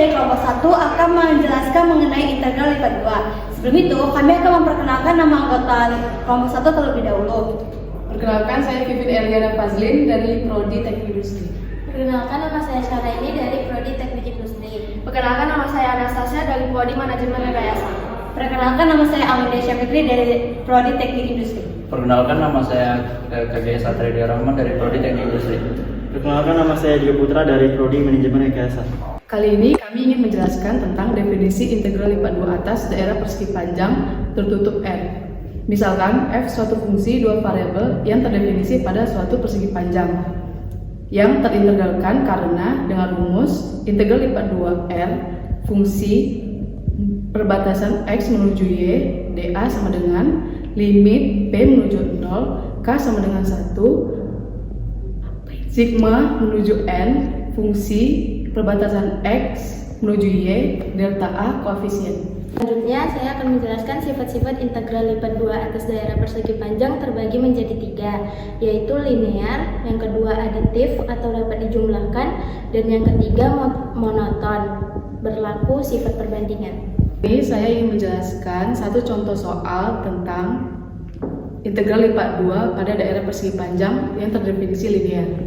dari kelompok 1 akan menjelaskan mengenai integral lipat 2. Sebelum itu, kami akan memperkenalkan nama anggota kelompok 1 terlebih dahulu. Perkenalkan, saya Vivin Eliana Fazlin dari Prodi Teknik Industri. Perkenalkan, nama saya Syaraini dari Prodi Teknik Industri. Perkenalkan, nama saya Anastasia dari Prodi Manajemen Rekayasa. Perkenalkan, nama saya Amelia Fikri dari Prodi Teknik Industri. Perkenalkan, nama saya Kajaya Satria Rahman dari Prodi Teknik Industri. Perkenalkan, nama saya Dio Putra dari Prodi Manajemen Rekayasa. Kali ini kami ingin menjelaskan tentang definisi integral lipat 2 atas daerah persegi panjang tertutup R. Misalkan f suatu fungsi dua variabel yang terdefinisi pada suatu persegi panjang yang terintegralkan karena dengan rumus integral lipat 2 R fungsi perbatasan x menuju y dA sama dengan limit p menuju 0 k sama dengan 1 sigma menuju n fungsi perbatasan x menuju y delta a koefisien. Selanjutnya, saya akan menjelaskan sifat-sifat integral lipat 2 atas daerah persegi panjang terbagi menjadi 3, yaitu linear, yang kedua aditif atau dapat dijumlahkan, dan yang ketiga monoton, berlaku sifat perbandingan. Ini saya ingin menjelaskan satu contoh soal tentang integral lipat 2 pada daerah persegi panjang yang terdefinisi linear.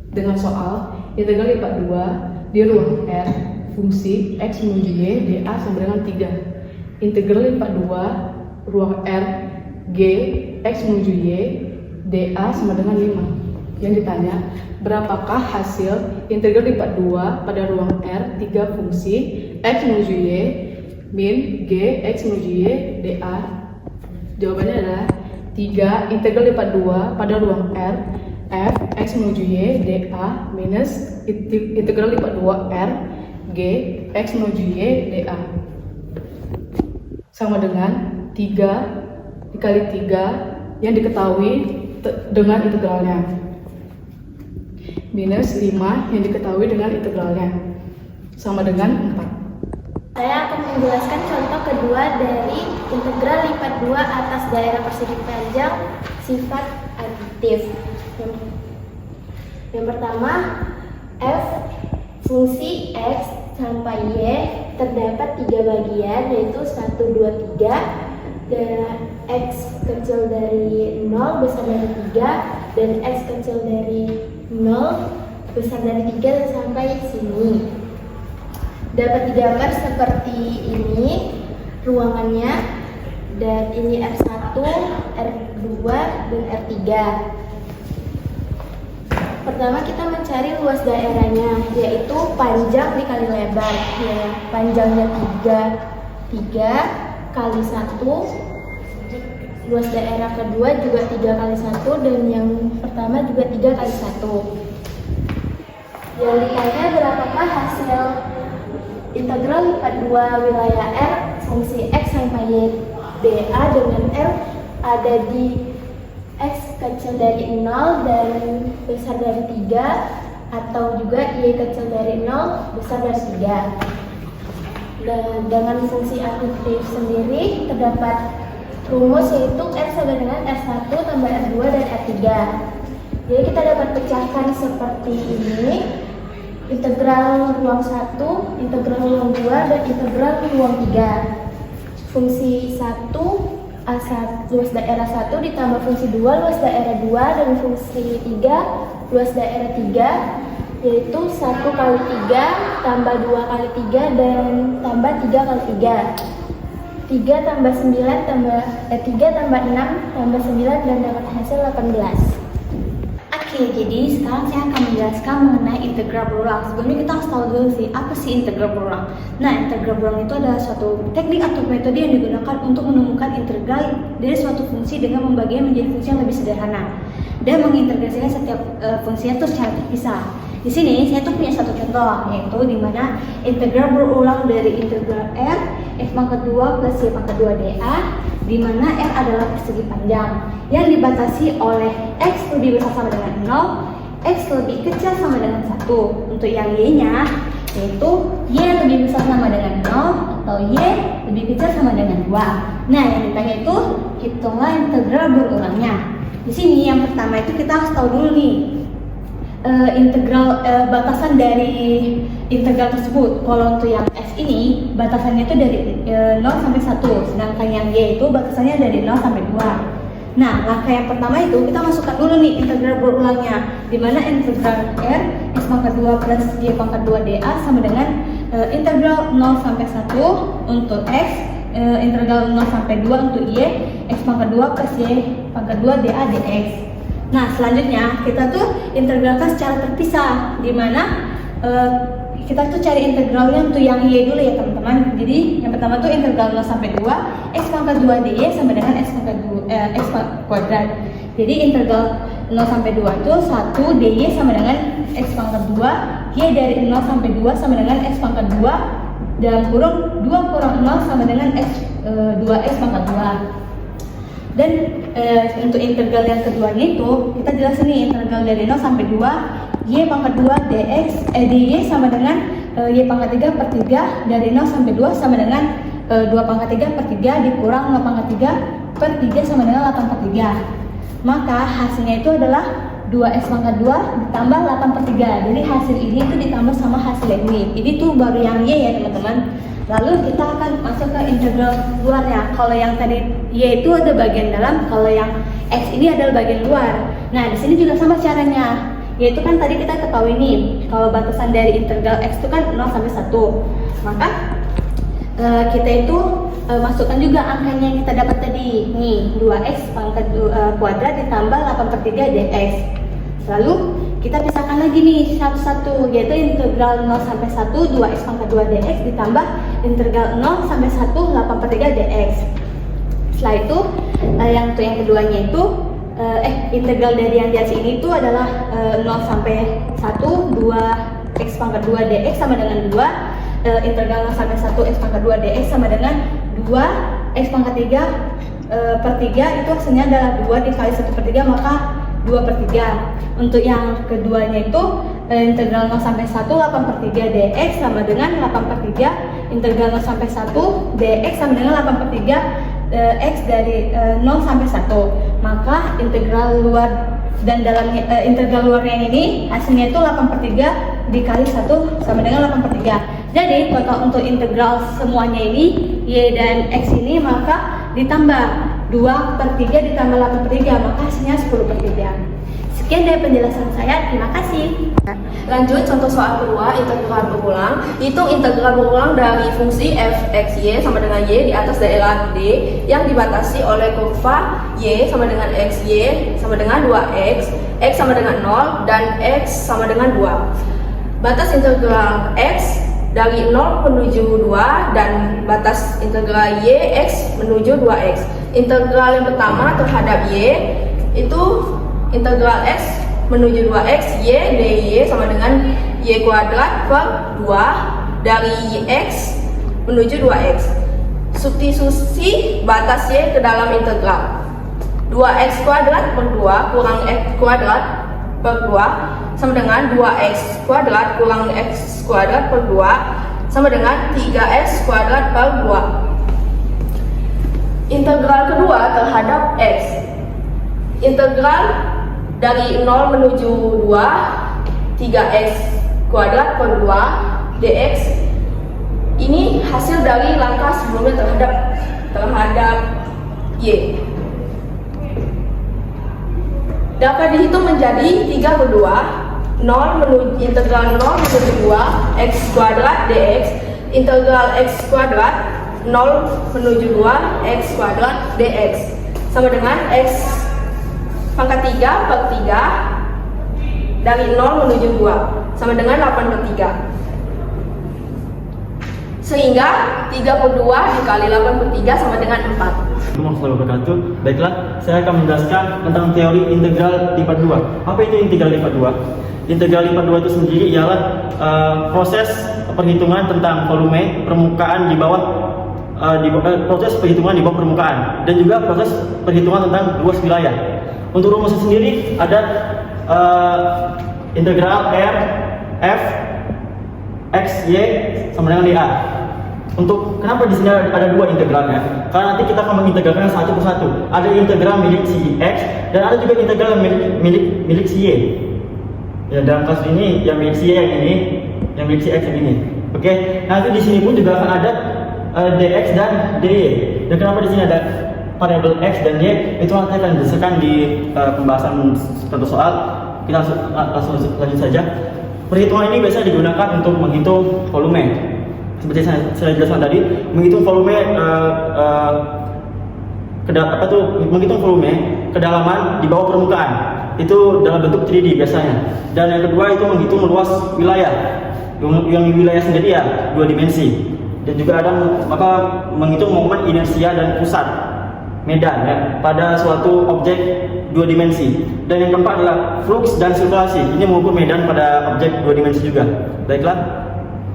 Dengan soal integral lipat 2 di ruang R fungsi x menuju y dA sama dengan 3. Integral lipat 2 ruang R G x menuju y dA sama dengan 5. Yang ditanya, berapakah hasil integral lipat 2 pada ruang R 3 fungsi x menuju y min g x menuju y dA? Jawabannya adalah 3 integral lipat 2 pada ruang R f x menuju y dA minus integral lipat 2 R G x menuju y dA sama dengan 3 dikali 3 yang diketahui dengan integralnya minus 5 yang diketahui dengan integralnya sama dengan 4. Saya akan menjelaskan contoh kedua dari integral lipat 2 atas daerah persegi panjang sifat aditif. Yang pertama, f fungsi x sampai y terdapat 3 bagian, yaitu 1, 2, 3, dan x kecil dari 0 besar dari 3 dan x kecil dari 0 besar dari 3 sampai sini. Dapat digambar seperti ini ruangannya, dan ini R1, R2, dan R3. Pertama kita mencari luas daerahnya, yaitu panjang dikali lebar. Ya, panjangnya 3 kali 1. Luas daerah kedua juga 3 kali 1, dan yang pertama juga 3 kali 1. Yang ditanya, berapakah hasil integral lipat 2 wilayah R fungsi x sampai y dA dengan R ada di x kecil dari 0 dan besar dari 3, atau juga y kecil dari 0 besar dari 3. Dan dengan fungsi aditif sendiri terdapat rumus, yaitu R sama dengan R1 tambah R2 dan R3. Jadi kita dapat pecahkan seperti ini: integral ruang 1, integral ruang 2, dan integral ruang 3. Fungsi 1 luas daerah 1 ditambah fungsi 2 luas daerah 2 dan fungsi 3 luas daerah 3, yaitu 1 kali 3 tambah 2 kali 3 dan tambah 3 kali 3. 3 tambah 9 tambah 3 tambah 6 tambah 9 dan dapat hasil 18. Oke, jadi sekarang saya akan menjelaskan mengenai integral berulang. Sebelumnya kita harus tahu dulu sih, apa sih integral berulang? Nah, integral berulang itu adalah suatu teknik atau metode yang digunakan untuk menemukan integral dari suatu fungsi dengan membaginya menjadi fungsi yang lebih sederhana dan mengintegrasikan setiap fungsinya itu secara terpisah. Di sini saya tuh punya satu contoh, yaitu di mana integral berulang dari integral R f pangkat 2 plus y pangkat 2 dA, di mana R adalah persegi panjang yang dibatasi oleh x lebih besar sama dengan 0, x lebih kecil sama dengan 1. Untuk yang y-nya, yaitu y lebih besar sama dengan 0 atau y lebih kecil sama dengan 2. Nah, yang ditanya itu hitunglah integral berulangnya. Di sini yang pertama itu kita harus tahu dulu nih integral batasan dari integral tersebut. Kalau untuk yang X ini batasannya itu dari 0 sampai 1, sedangkan yang Y itu batasannya dari 0 sampai 2. Nah, langkah yang pertama itu kita masukkan dulu nih integral berulangnya, di mana integral R X pangkat 2 plus Y pangkat 2 dA sama dengan integral 0 sampai 1 untuk X, integral 0 sampai 2 untuk Y, X pangkat 2 plus Y pangkat 2 dA dx. Nah, selanjutnya kita tuh integralkan secara terpisah, di mana kita tuh cari integralnya untuk yang Y dulu ya teman-teman. Jadi yang pertama tuh integral 0 sampai 2 X pangkat 2 dy sama dengan X pangkat 2 X kuadrat. Jadi integral 0 sampai 2 itu 1 dy sama dengan X pangkat 2, Y dari 0 sampai 2 sama dengan X pangkat 2, dalam kurung 2 kurang 0 sama dengan X 2X pangkat 2. Dan untuk integral yang keduanya itu kita jelasin nih, integral dari 0 sampai 2 Y pangkat 2 dx dy sama dengan Y pangkat 3 per 3 dari 0 sampai 2 sama dengan 2 pangkat 3 per 3 dikurang 0 pangkat 3 per 3 sama dengan 8 per 3. Maka hasilnya itu adalah 2x pangkat 2 ditambah 8 per 3. Jadi hasil ini itu ditambah sama hasil ini. Ini tuh baru yang Y ya teman-teman. Lalu kita akan masuk ke integral luarnya. Kalau yang tadi Y itu ada bagian dalam, kalau yang X ini adalah bagian luar. Nah, di sini juga sama caranya. Yaitu kan tadi kita ketahui nih, kalau batasan dari integral X itu kan 0 sampai 1. Maka kita itu masukkan juga angkanya yang kita dapat tadi. Nih, 2x pangkat kuadrat ditambah 8 per 3 dx. Lalu kita pisahkan lagi nih satu-satu, yaitu integral 0 sampai 1 2x pangkat 2 dx ditambah integral 0 sampai 1 8 per 3 dx. Setelah itu yang keduanya itu integral dari yang di atas ini itu adalah 0 sampai 1 2x pangkat 2 dx sama dengan 2, integral 0 sampai 1 x pangkat 2 dx sama dengan 2 x pangkat 3 per 3, itu hasilnya adalah 2 dikali 1 per 3, maka 2 per 3. Untuk yang keduanya itu integral 0 sampai 1 8 per 3 dx sama dengan 8 per 3, integral 0 sampai 1 dx sama dengan 8 per 3 X dari 0 sampai 1. Maka integral luar dan dalamnya integral luarnya ini hasilnya itu 8 per 3 dikali 1 sama dengan 8 per 3. Jadi total untuk integral semuanya ini Y dan X ini maka ditambah 2 per 3 ditambah 8 per 3, maka hasilnya 10 per 3. Sekian dari penjelasan saya, terima kasih. Lanjut contoh soal kedua, integral berulang. Hitung integral berulang dari fungsi f(x,y) sama dengan y di atas daerah D yang dibatasi oleh kurva y sama dengan x, y sama dengan 2x, x sama dengan 0 dan x sama dengan 2. Batas integral x dari 0 menuju 2 dan batas integral y x menuju 2x. Integral yang pertama terhadap y itu integral x menuju 2x, y dy sama dengan y kuadrat per 2 dari x menuju 2x. Substitusi batas y ke dalam integral. 2x kuadrat per 2 kurang x kuadrat per 2 sama dengan 2x kuadrat kurang x kuadrat per 2 sama dengan 3x kuadrat per 2. Integral kedua terhadap x. Integral dari 0 menuju 2 3x kuadrat per 2 dx. Ini hasil dari langkah sebelumnya terhadap y. Dapat dihitung menjadi 3 per 2, integral 0 menuju 2 x kuadrat dx, integral x kuadrat 0 menuju 2 x kuadrat dx sama dengan x pangkat 3 per 3 dari 0 menuju 2 sama dengan 8 per 3. Sehingga 3 per 2 dikali 8 per 3 sama dengan 4. Assalamualaikum warahmatullahi wabarakatuh. Baiklah, saya akan menjelaskan tentang teori integral lipat 2. Apa itu integral lipat 2? Integral lipat 2 itu sendiri ialah proses perhitungan tentang volume permukaan di bawah proses perhitungan di bawah permukaan dan juga proses perhitungan tentang luas wilayah. Untuk rumusnya sendiri ada integral R F X Y sama dengan dA. Untuk kenapa di sini ada dua integralnya? Karena nanti kita akan mengintegralkan satu persatu. Ada integral milik si X dan ada juga integral milik si Y. Ya, dalam kasus ini yang milik si Y yang ini yang memiliki X yang ini. Oke, nanti di sini pun juga akan ada dx dan dy. Dan kenapa di sini ada variabel X dan Y, itu nanti akan dijelaskan di pembahasan contoh soal. Kita langsung lanjut saja. Perhitungan ini biasanya digunakan untuk menghitung volume. Seperti saya jelaskan tadi, menghitung volume menghitung volume kedalaman di bawah permukaan. Itu dalam bentuk 3D biasanya. Dan yang kedua itu menghitung luas wilayah. Yang wilayah sendiri ya 2 dimensi. Dan juga ada menghitung momen inersia dan pusat medan ya, pada suatu objek 2 dimensi. Dan yang keempat adalah flux dan sirkulasi. Ini mengukur medan pada objek 2 dimensi juga. Baiklah,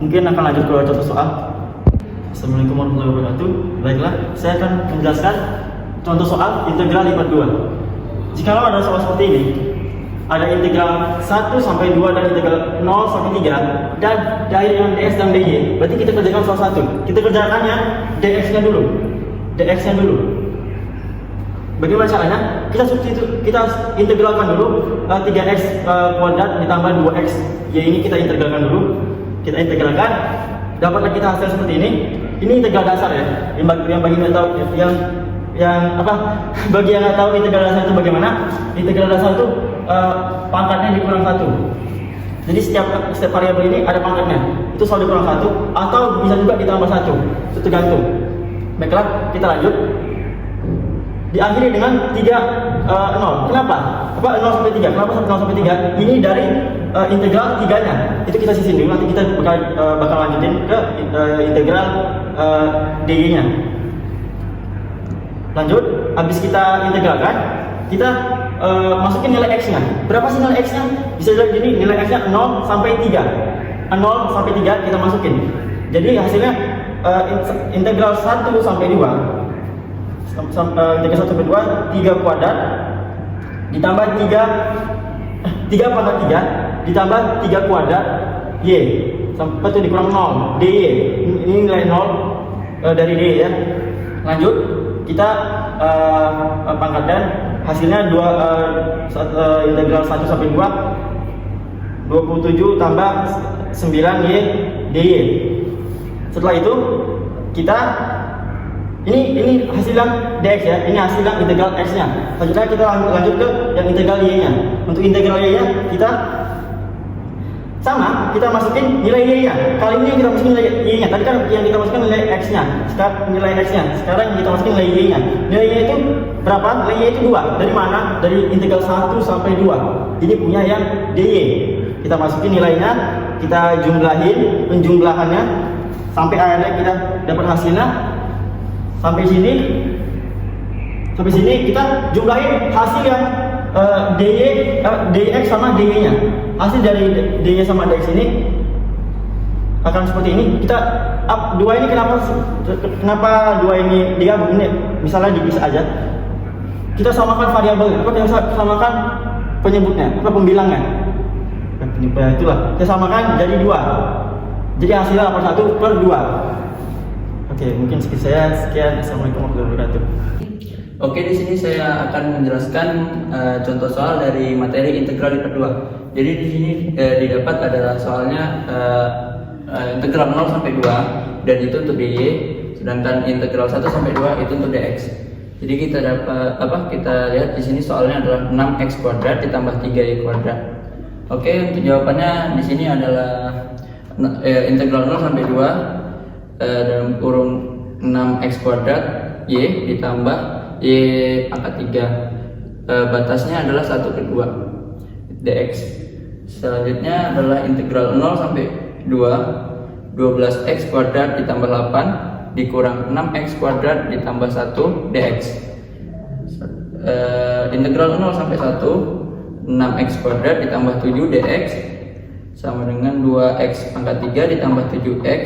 mungkin akan lanjut ke contoh soal. Assalamualaikum warahmatullahi wabarakatuh. Baiklah, saya akan menjelaskan contoh soal integral lipat 2. Jika ada soal seperti ini, ada integral 1 sampai 2 dan integral 0 sampai 3 dan dari dengan dx dan dy. Berarti kita kerjakan salah satu. Kita kerjakannya dx-nya dulu. dx-nya dulu. Bagaimana caranya? Kita integralkan dulu 3x kuadrat ditambah 2x y ini kita integralkan dulu. Kita integralkan, dapatlah kita hasil seperti ini. Ini integral dasar ya. Yang bagi yang tahu bagi yang nggak tahu integral dasar itu bagaimana? Integral dasar itu pangkatnya dikurang 1. Jadi setiap variabel ini ada pangkatnya. Itu selalu dikurang 1 atau bisa juga ditambah 1. Itu tergantung. Baiklah, kita lanjut. Diakhiri dengan 0. Kenapa? 0 sampai 3. Kenapa 0 sampai 3? Ini dari integral 3-nya. Itu kita sisin dulu, nanti kita bakal lanjutin ke integral dy-nya. Lanjut, habis kita integralkan, kita masukin nilai x-nya. Berapa sih nilai x-nya? Bisa jadi gini, nilai x-nya 0 sampai 3. 0 sampai 3 kita masukin. Jadi hasilnya integral 1 sampai 2. Integral 1 sampai 2, 3 kuadrat ditambah 3 pangkat 3 ditambah 3 kuadrat y sampai itu dikurang 0 dy. Ini nilai 0 dari dy ya. Lanjut, kita pangkatkan hasilnya integral 1 sampai 2 27 tambah 9 y dy. Setelah itu kita ini hasil yang dx ya, ini hasil yang integral x-nya. Selanjutnya kita lanjut ke yang integral y-nya. Untuk integral y-nya kita sama, kita masukin nilai y-nya. Kali ini kita masukin nilai y-nya. Tadi kan yang kita masukkan nilai x-nya. Sekarang kita masukin nilai y-nya. Nilai y itu berapa? Nilai y itu 2. Dari mana? Dari integral 1 sampai 2. Ini punya yang dy. Kita masukin nilainya, kita jumlahin penjumlahannya sampai akhirnya kita dapat hasilnya. Sampai sini kita jumlahin hasil yang dx sama dy-nya. Hasil dari dy sama dx ini akan seperti ini. Kita dua ini kenapa dua ini digabung? Ini misalnya dipisah aja. Kita samakan variabelnya, kita samakan penyebutnya, pembilangnya. Itulah. Kita samakan jadi 2. Jadi hasilnya 1 per 2. Oke, mungkin sekian. Assalamualaikum warahmatullahi wabarakatuh. Oke, di sini saya akan menjelaskan contoh soal dari materi integral lipat 2. Jadi di sini didapat adalah soalnya integral 0 sampai 2 dan itu untuk dy, sedangkan integral 1 sampai 2 itu untuk dx. Jadi kita kita lihat di sini soalnya adalah 6x kuadrat ditambah 3y kuadrat. Oke, untuk jawabannya di sini adalah integral 0 sampai 2 dalam kurung 6x kuadrat y ditambah y pangkat 3. Batasnya adalah 1 ke 2 dx. Selanjutnya adalah integral 0 sampai 2 12x kuadrat ditambah 8 dikurang 6x kuadrat ditambah 1 dx. Integral 0 sampai 1 6x kuadrat ditambah 7 dx sama dengan 2x pangkat 3 ditambah 7x,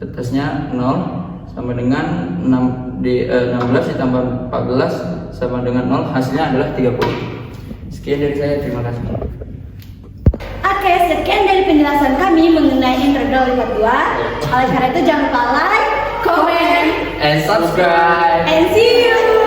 batasnya 0 sama dengan 16 ditambah 14 sama dengan 0, hasilnya adalah 30. Sekian dari saya, terima kasih. Oke, sekian dari penjelasan kami mengenai integral lipat 2. Oleh karena itu jangan lupa like, comment, And subscribe. and see you.